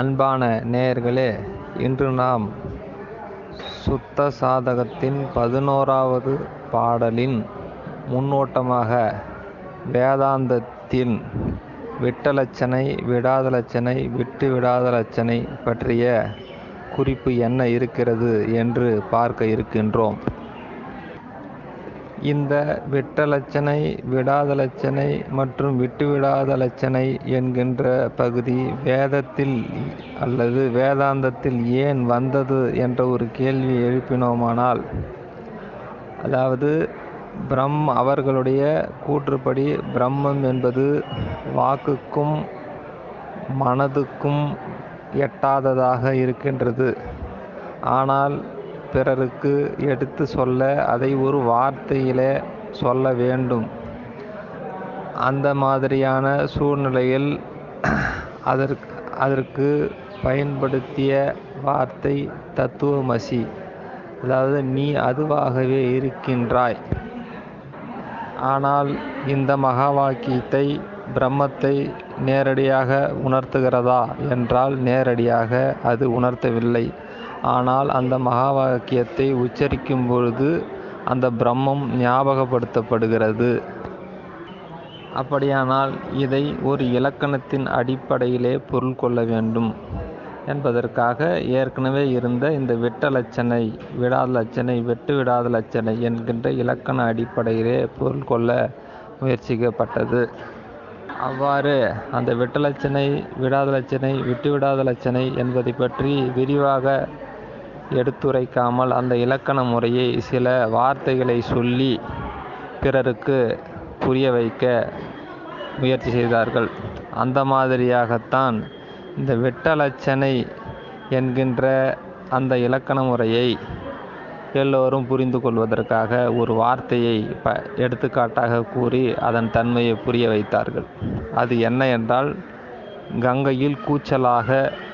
அன்பான நேயர்களே, இன்று நாம் சுத்த சாதகத்தின் 11வது பாடலின் முன்னோட்டமாக வேதாந்தத்தின் விட்டலட்சணை, விடாதலட்சணை, விட்டு விடாதலட்சணை பற்றிய குறிப்பு என்ன இருக்கிறது என்று பார்க்க இருக்கின்றோம். இந்த விட்டலட்சணை, விடாதலட்சணை மற்றும் விட்டுவிடாதலட்சணை என்கின்ற பகுதி வேதத்தில் அல்லது வேதாந்தத்தில் ஏன் வந்தது என்ற ஒரு கேள்வி எழுப்பினோமானால், அதாவது அவர்களுடைய கூற்றுப்படி பிரம்மம் என்பது வாக்குக்கும் மனதுக்கும் எட்டாததாக இருக்கின்றது. ஆனால் பிறருக்கு எடுத்து சொல்ல அதை ஒரு வார்த்தையிலே சொல்ல வேண்டும். அந்த மாதிரியான சூழ்நிலையில் அதற்கு பயன்படுத்திய வார்த்தை தத்துவமசி, அதாவது நீ அதுவாகவே இருக்கின்றாய். ஆனால் இந்த மகா வாக்கியத்தை பிரம்மத்தை நேரடியாக உணர்த்துகிறதா என்றால் நேரடியாக அது உணர்த்தவில்லை. ஆனால் அந்த மகா வாக்கியத்தை உச்சரிக்கும் பொழுது அந்த பிரம்மம் ஞாபகப்படுத்தப்படுகிறது. அப்படியானால் இதை ஒரு இலக்கணத்தின் அடிப்படையிலே பொருள் கொள்ள வேண்டும் என்பதற்காக ஏற்கனவே இருந்த இந்த விட்டலட்சணை, விடாதலட்சணை, விட்டு விடாதலட்சணை என்கின்ற இலக்கண அடிப்படையிலே பொருள் கொள்ள முயற்சிக்கப்பட்டது. அவ்வாறு அந்த விட்டலட்சணை, விடாதலட்சணை, விட்டு விடாதலட்சணை என்பதை பற்றி விரிவாக எடுத்துரைக்காமல் அந்த இலக்கண முறையை சில வார்த்தைகளை சொல்லி பிறருக்கு புரிய வைக்க முயற்சி செய்தார்கள். அந்த மாதிரியாகத்தான் இந்த விட்டலட்சணை என்கின்ற அந்த இலக்கண முறையை எல்லோரும் புரிந்து கொள்வதற்காக ஒரு வார்த்தையை எடுத்துக்காட்டாக கூறி அதன் தன்மையை புரிய வைத்தார்கள். அது என்ன என்றால், கங்கையில் கூச்சலாக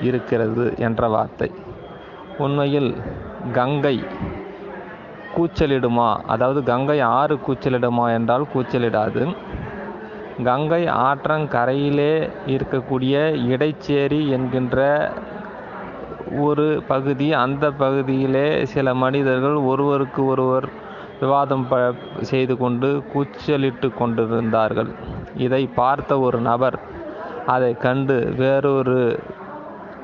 இருக்கிறது என்ற வார்த்தை. உண்மையில் கங்கை கூச்சலிடுமா? அதாவது கங்கை ஆறு கூச்சலிடுமா என்றால் கூச்சலிடாது. கங்கை ஆற்றங்கரையிலே இருக்கக்கூடிய இடைச்சேரி என்கின்ற ஒரு பகுதி, அந்த பகுதியிலே சில மனிதர்கள் ஒருவருக்கு ஒருவர் விவாதம் செய்து கொண்டு கூச்சலிட்டு கொண்டிருந்தார்கள். இதை பார்த்த ஒரு நபர் அதை கண்டு வேறொரு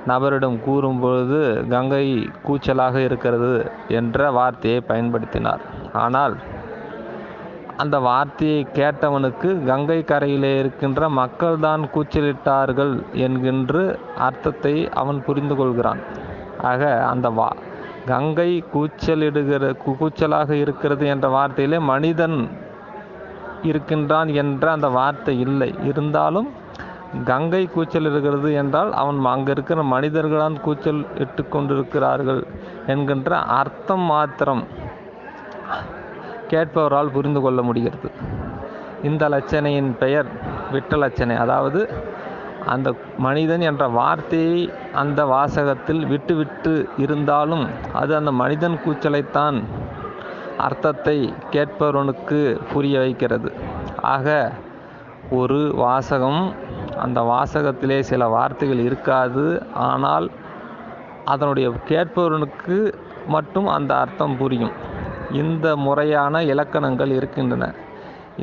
நபரிடம் கூறும்பொழுது கங்கை கூச்சலாக இருக்கிறது என்ற வார்த்தையை பயன்படுத்தினார். ஆனால் அந்த வார்த்தையை கேட்டவனுக்கு கங்கை கரையிலே இருக்கின்ற மக்கள்தான் கூச்சலிட்டார்கள் என்கின்ற அர்த்தத்தை அவன் புரிந்து கொள்கிறான். ஆக அந்த கங்கை கூச்சலாக இருக்கிறது என்ற வார்த்தையிலே மனிதன் இருக்கின்றான் என்ற அந்த வார்த்தை இல்லை. இருந்தாலும் கங்கை கூச்சல் இருக்கிறது என்றால் அவன் அங்கே இருக்கிற மனிதர்களால் கூச்சல் இட்டு கொண்டிருக்கிறார்கள் என்கின்ற அர்த்தம் மாத்திரம் கேட்பவரால் புரிந்து கொள்ள முடிகிறது. இந்த லட்சணையின் பெயர் விட்டலட்சணை. அதாவது அந்த மனிதன் என்ற வார்த்தையை அந்த வாசகத்தில் விட்டு இருந்தாலும் அது அந்த மனிதன் கூச்சலைத்தான் அர்த்தத்தை கேட்பவனுக்கு புரிய வைக்கிறது. ஆக ஒரு வாசகம், அந்த வாசகத்திலே சில வார்த்தைகள் இருக்காது, ஆனால் அதனுடைய கேட்பவனுக்கு மட்டும் அந்த அர்த்தம் புரியும். இந்த முறையான இலக்கணங்கள் இருக்கின்றன.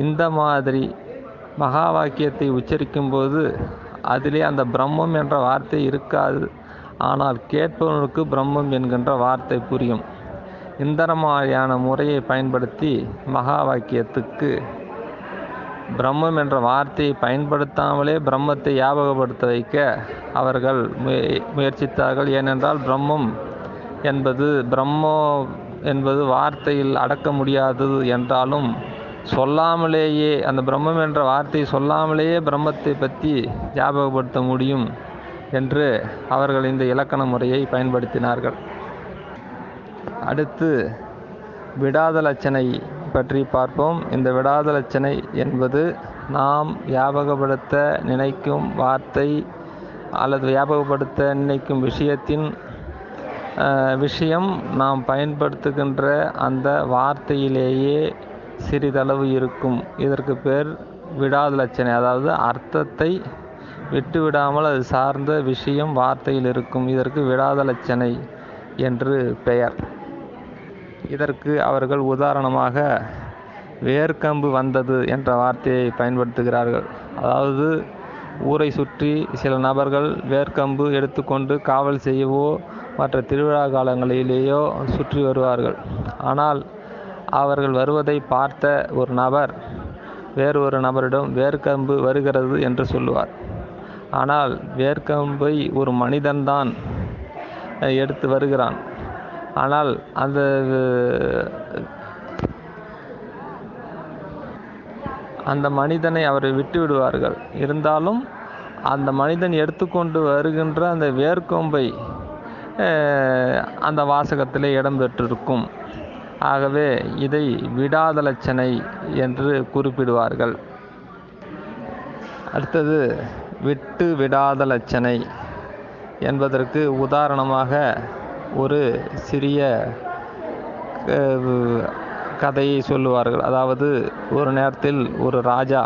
இந்த மாதிரி மகா வாக்கியத்தை உச்சரிக்கும்போது அதிலே அந்த பிரம்மம் என்ற வார்த்தை இருக்காது, ஆனால் கேட்பவனுக்கு பிரம்மம் என்கின்ற வார்த்தை புரியும். இந்த மாதிரியான முறையை பயன்படுத்தி மகா வாக்கியத்துக்கு பிரம்மம் என்ற வார்த்தையை பயன்படுத்தாமலே பிரம்மத்தை ஞாபகப்படுத்த வைக்க அவர்கள் முயற்சித்தார்கள். ஏனென்றால் பிரம்மம் என்பது வார்த்தையில் அடக்க முடியாதது என்றாலும் சொல்லாமலேயே, அந்த பிரம்மம் என்ற வார்த்தையை சொல்லாமலேயே பிரம்மத்தை பற்றி ஞாபகப்படுத்த முடியும் என்று அவர்கள் இந்த இலக்கண முறையை பயன்படுத்தினார்கள். அடுத்து விடாதலட்சணை பற்றி பார்ப்போம். இந்த விடாதலட்சணை என்பது நாம் ஞாபகப்படுத்த நினைக்கும் வார்த்தை அல்லது ஞாபகப்படுத்த நினைக்கும் விஷயம் நாம் பயன்படுத்துகின்ற அந்த வார்த்தையிலேயே சிறிதளவு இருக்கும். இதற்கு பேர் விடாதலட்சணை. அதாவது அர்த்தத்தை விட்டுவிடாமல் அது சார்ந்த விஷயம் வார்த்தையில் இருக்கும். இதற்கு விடாதலட்சணை என்று பெயர். இதற்கு அவர்கள் உதாரணமாக வேர்க்கம்பு வந்தது என்ற வார்த்தையை பயன்படுத்துகிறார்கள். அதாவது ஊரை சுற்றி சில நபர்கள் வேர்க்கம்பு எடுத்துக்கொண்டு காவல் செய்யவோ மற்ற திருவிழா காலங்களிலேயோ சுற்றி வருவார்கள். ஆனால் அவர்கள் வருவதை பார்த்த ஒரு நபர் வேறொரு நபரிடம் வேர்க்கம்பு வருகிறது என்று சொல்லுவார். ஆனால் வேர்க்கம்பை ஒரு மனிதன்தான் எடுத்து வருகிறான். ஆனால் அந்த மனிதனை அவரை விட்டு விடுவார்கள். இருந்தாலும் அந்த மனிதன் எடுத்துக்கொண்டு வருகின்ற அந்த வேர்க்கொம்பை அந்த வாசகத்திலே இடம்பெற்றிருக்கும். ஆகவே இதை விடாதலட்சணை என்று குறிப்பிடுவார்கள். அடுத்தது விட்டு விடாதலட்சணை என்பதற்கு உதாரணமாக ஒரு சிறிய கதையை சொல்லுவார்கள். அதாவது ஒரு நேரத்தில் ஒரு ராஜா,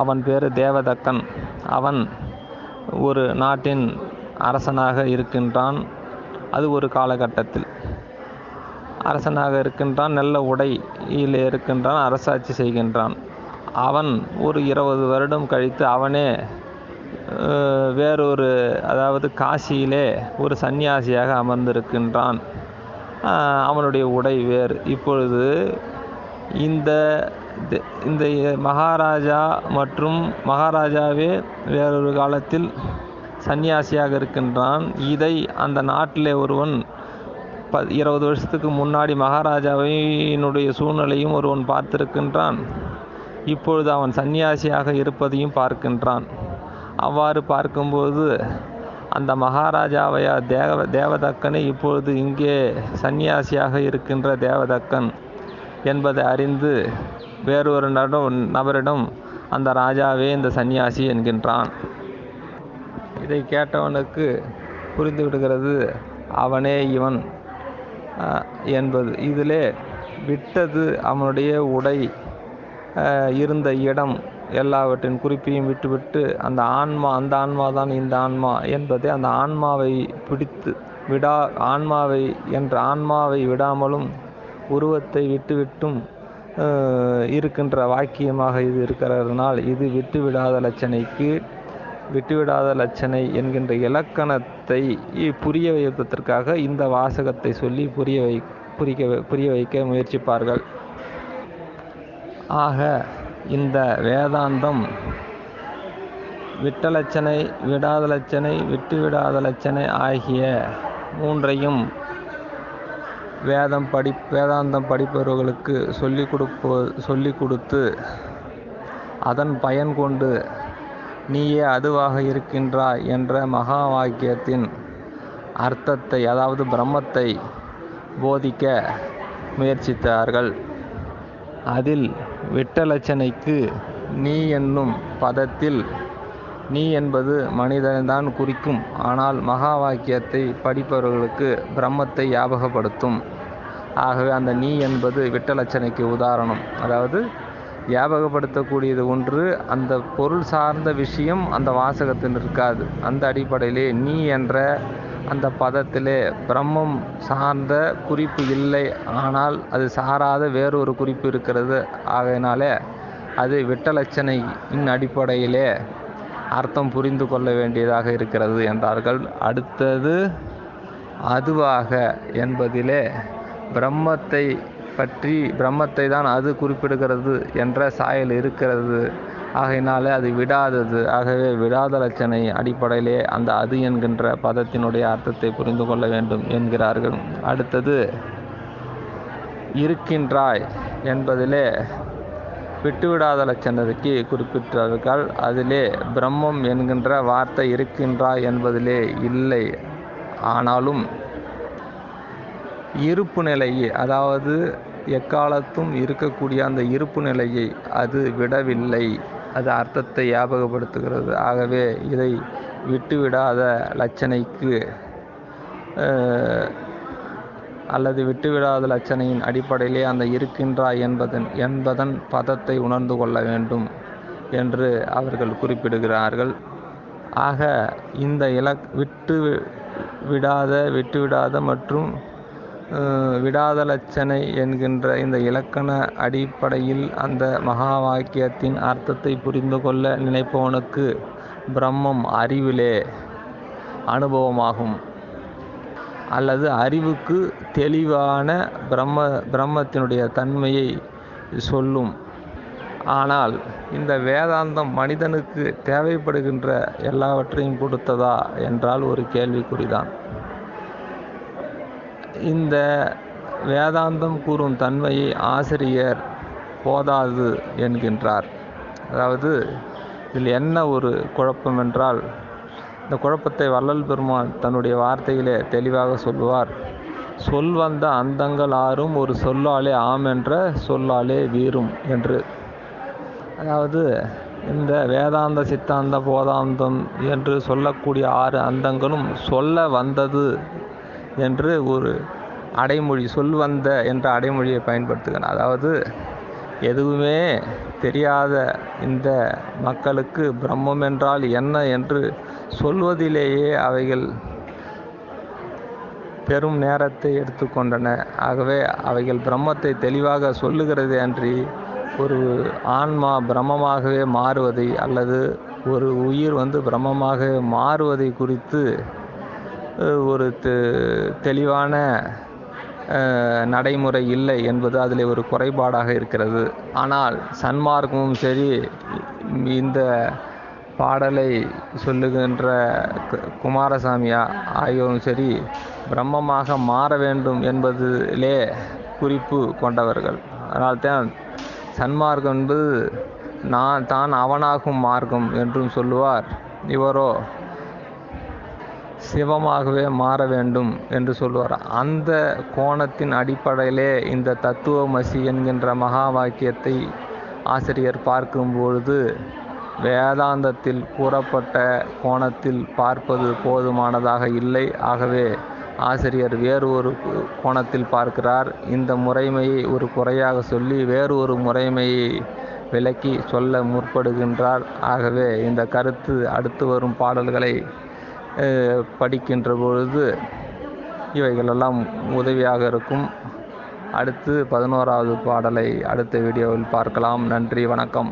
அவன் பேர் தேவதக்கன், அவன் ஒரு நாட்டின் அரசனாக இருக்கின்றான். அது ஒரு காலகட்டத்தில் அரசனாக இருக்கின்றான், நல்ல உடையில் இருக்கின்றான், அரசாட்சி செய்கின்றான். அவன் ஒரு 20 வருடம் கழித்து அவனே வேறொரு, அதாவது காசியிலே ஒரு சன்னியாசியாக அமர்ந்திருக்கின்றான். அவனுடைய உடை வேறு. இப்பொழுது இந்த மகாராஜா மற்றும் மகாராஜாவே வேறொரு காலத்தில் சன்னியாசியாக இருக்கின்றான். இதை அந்த நாட்டிலே ஒருவன் 20 வருஷத்துக்கு முன்னாடி மகாராஜாவினுடைய சூழ்நிலையும் ஒருவன் பார்த்திருக்கின்றான். இப்பொழுது அவன் சன்னியாசியாக இருப்பதையும் பார்க்கின்றான். அவ்வாறு பார்க்கும்போது அந்த மகாராஜாவையா தேவதக்கனை இப்பொழுது இங்கே சன்னியாசியாக இருக்கின்ற தேவதக்கன் என்பதை அறிந்து வேறொரு நபரிடம் அந்த ராஜாவே இந்த சன்னியாசி என்கின்றான். இதை கேட்டவனுக்கு புரிந்து விடுகிறது அவனே இவன் என்பது. இதிலே விட்டது அவனுடைய உடை, இருந்த இடம், எல்லாவற்றின் குறிப்பையும் விட்டுவிட்டு அந்த ஆன்மா தான் இந்த ஆன்மா என்பதை, அந்த ஆன்மாவை பிடித்து ஆன்மாவை விடாமலும் உருவத்தை விட்டுவிட்டும் இருக்கின்ற வாக்கியமாக இது இருக்கிறதுனால் இது விட்டுவிடாத லட்சணை என்கின்ற இலக்கணத்தை புரிய வைப்பதற்காக இந்த வாசகத்தை சொல்லி புரிய வைக்க முயற்சிப்பார்கள். ஆக இந்த வேதாந்தம் விட்டலட்சணை, விடாதலட்சணை, விட்டுவிடாதலட்சணை ஆகிய மூன்றையும் வேதாந்தம் படிப்பவர்களுக்கு சொல்லிக் கொடுத்து அதன் பயன் கொண்டு நீயே அதுவாக இருக்கின்றாய் என்ற மகா வாக்கியத்தின் அர்த்தத்தை, அதாவது பிரம்மத்தை போதிக்க முயற்சித்தார்கள். அதில் விட்டலட்சணைக்கு நீ என்னும் பதத்தில் நீ என்பது மனிதன்தான் குறிக்கும். ஆனால் மகா வாக்கியத்தை படிப்பவர்களுக்கு பிரம்மத்தை ஞாபகப்படுத்தும். ஆகவே அந்த நீ என்பது விட்டலட்சணைக்கு உதாரணம். அதாவது ஞாபகப்படுத்தக்கூடியது ஒன்று, அந்த பொருள் சார்ந்த விஷயம் அந்த வாசகத்தில் இருக்காது. அந்த அடிப்படையிலே நீ என்ற அந்த பதத்திலே பிரம்மம் சார்ந்த குறிப்பு இல்லை, ஆனால் அது சாராத வேறொரு குறிப்பு இருக்கிறது. ஆகையினாலே அது விட்டலட்சணையின் அடிப்படையிலே அர்த்தம் புரிந்து கொள்ள வேண்டியதாக இருக்கிறது என்றார்கள். அடுத்தது அதுவாக என்பதிலே பிரம்மத்தை தான் அது குறிப்பிடுகிறது என்ற சாயல் இருக்கிறது. ஆகையினாலே அது விடாதது. ஆகவே விடாத லட்சணை அடிப்படையிலே அந்த அது என்கின்ற பதத்தினுடைய அர்த்தத்தை புரிந்து கொள்ள வேண்டும் என்கிறார்கள். அடுத்தது இருக்கின்றாய் என்பதிலே விட்டுவிடாத லட்சணத்துக்கு குறிப்பிட்டார்கள். அதிலே பிரம்மம் என்கின்ற வார்த்தை இருக்கின்றாய் என்பதிலே இல்லை. ஆனாலும் இருப்பு நிலையை, அதாவது எக்காலத்தும் இருக்கக்கூடிய அந்த இருப்பு நிலையை அது விடவில்லை. அது அர்த்தத்தை ஞாபகப்படுத்துகிறது. ஆகவே இதை விட்டுவிடாத லட்சணைக்கு அல்லது விட்டுவிடாத லட்சணையின் அடிப்படையிலே அந்த இருக்கின்றாய் என்பதன் பதத்தை உணர்ந்து கொள்ள வேண்டும் என்று அவர்கள் குறிப்பிடுகிறார்கள். ஆக இந்த விட்டுவிடாத மற்றும் விடாதலட்சணை என்கின்ற இந்த இலக்கண அடிப்படையில் அந்த மகா வாக்கியத்தின் அர்த்தத்தை புரிந்து கொள்ள நினைப்பவனுக்கு பிரம்மம் அறிவிலே அனுபவமாகும், அல்லது அறிவுக்கு தெளிவான பிரம்மத்தினுடைய தன்மையை சொல்லும். ஆனால் இந்த வேதாந்தம் மனிதனுக்கு தேவைப்படுகின்ற எல்லாவற்றையும் கொடுத்ததா என்றால் ஒரு கேள்விக்குறிதான். இந்த வேதாந்தம் கூறும் தன்மையை ஆசிரியர் போதாது என்கின்றார். அதாவது இதில் என்ன ஒரு குழப்பம் என்றால், இந்த குழப்பத்தை வள்ளல் பெருமான் தன்னுடைய வார்த்தையிலே தெளிவாக சொல்லுவார். சொல் வந்த அந்தங்கள் ஆறும் ஒரு சொல்லாலே ஆம் என்ற சொல்லாலே வீறும் என்று. அதாவது இந்த வேதாந்த சித்தாந்த போதாந்தம் என்று சொல்லக்கூடிய 6 அந்தங்களும் சொல்ல வந்தது என்று ஒரு அடைமொழி, சொல் வந்த என்ற அடைமொழியை பயன்படுத்துகிறார். அதாவது எதுவுமே தெரியாத இந்த மக்களுக்கு பிரம்மம் என்றால் என்ன என்று சொல்வதிலேயே அவைகள் பெரும் நேரத்தை எடுத்துக்கொண்டன. ஆகவே அவைகள் பிரம்மத்தை தெளிவாக சொல்லுகிறது அன்றி ஒரு ஆன்மா பிரம்மமாகவே மாறுவதை அல்லது ஒரு உயிர் பிரம்மமாகவே மாறுவதை குறித்து ஒரு தெளிவான நடைமுறை இல்லை என்பது அதில் ஒரு குறைபாடாக இருக்கிறது. ஆனால் சன்மார்க்கமும் சரி, இந்த பாடலை சொல்லுகின்ற குமாரசாமி ஆகியோரும் சரி, பிரம்மமாக மாற வேண்டும் என்பதிலே குறிப்பு கொண்டவர்கள். அதனால்தான் சன்மார்க்கம் என்பது தான் அவனாகும் மார்க்கம் என்றும் சொல்லுவார். இவரோ சிவமாகவே மாற வேண்டும் என்று சொல்லுவார். அந்த கோணத்தின் அடிப்படையிலே இந்த தத்துவமசி என்கின்ற மகா வாக்கியத்தை ஆசிரியர் பார்க்கும்பொழுது வேதாந்தத்தில் கூறப்பட்ட கோணத்தில் பார்ப்பது போதுமானதாக இல்லை. ஆகவே ஆசிரியர் வேறு ஒரு கோணத்தில் பார்க்கிறார். இந்த முறைமையை ஒரு குறையாக சொல்லி வேறு ஒரு முறைமையை விளக்கி சொல்ல முற்படுகின்றார். ஆகவே இந்த கருத்து அடுத்து வரும் பாடல்களை படிக்கின்ற பொழுது இவைகளெல்லாம் உதவியாக இருக்கும். அடுத்து 11வது பாடலை அடுத்த வீடியோவில் பார்க்கலாம். நன்றி, வணக்கம்.